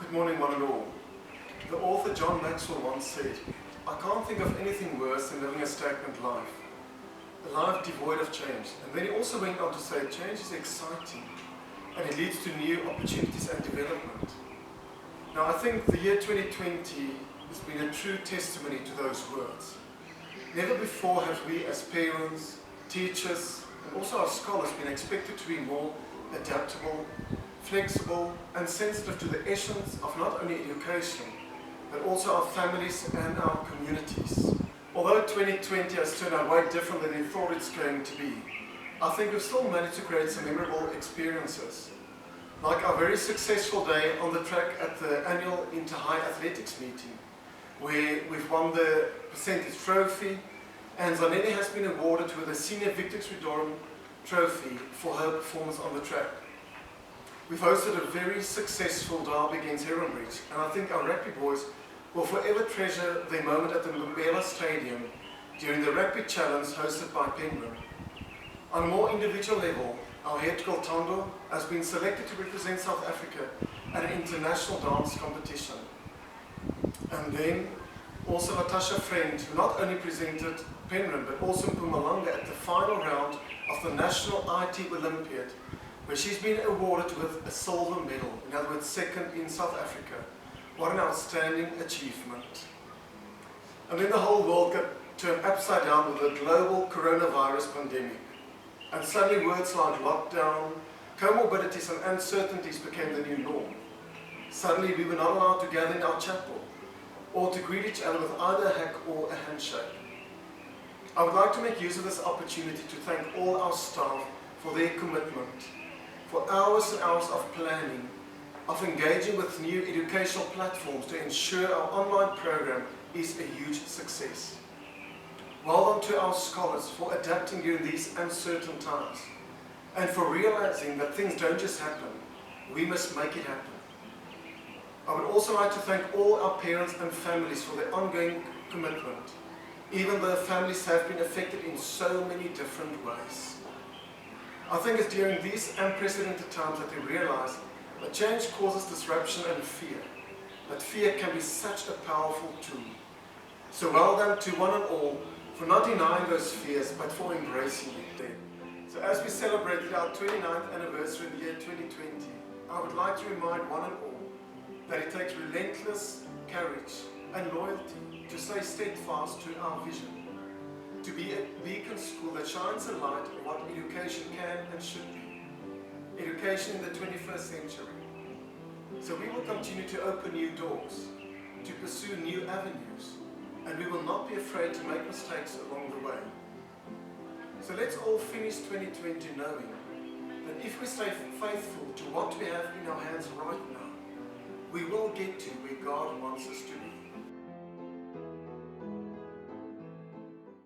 Good morning, one and all. The author John Maxwell once said, "I can't think of anything worse than living a stagnant life, a life devoid of change." And then he also went on to say, change is exciting and it leads to new opportunities and development. Now, I think the year 2020 has been a true testimony to those words. Never before have we as parents, teachers, and also our scholars been expected to be more adaptable, flexible, and sensitive to the essence of not only education, but also our families and our communities. Although 2020 has turned out way different than we thought it's going to be, I think we've still managed to create some memorable experiences. Like our very successful day on the track at the annual Inter-High Athletics meeting, where we've won the percentage trophy, and Zanelli has been awarded with a Senior Victrix Redorum trophy for her performance on the track. We've hosted a very successful derby against Heronbridge, and I think our rugby boys will forever treasure their moment at the Mbombela Stadium during the Rugby Challenge hosted by Penryn. On a more individual level, our head girl Tondo has been selected to represent South Africa at an international dance competition. And then also Natasha Friend, who not only presented Penryn but also Mpumalanga at the final round of the National IT Olympiad, where she's been awarded with a silver medal, in other words second in South Africa. What an outstanding achievement. And then the whole world got turned upside down with the global coronavirus pandemic. And suddenly words like lockdown, comorbidities and uncertainties became the new norm. Suddenly we were not allowed to gather in our chapel or to greet each other with either a hug or a handshake. I would like to make use of this opportunity to thank all our staff for their commitment, for hours and hours of planning, of engaging with new educational platforms to ensure our online program is a huge success. Well done to our scholars for adapting during these uncertain times and for realizing that things don't just happen, we must make it happen. I would also like to thank all our parents and families for their ongoing commitment, even though families have been affected in so many different ways. I think it's during these unprecedented times that we realize that change causes disruption and fear, but fear can be such a powerful tool. So well done to one and all for not denying those fears, but for embracing it then. So as we celebrated our 29th anniversary in the year 2020, I would like to remind one and all that it takes relentless courage and loyalty to stay steadfast to our vision, to be a beacon school that shines a light on what education can and should be. Education in the 21st century. So we will continue to open new doors, to pursue new avenues, and we will not be afraid to make mistakes along the way. So let's all finish 2020 knowing that if we stay faithful to what we have in our hands right now, we will get to where God wants us to be.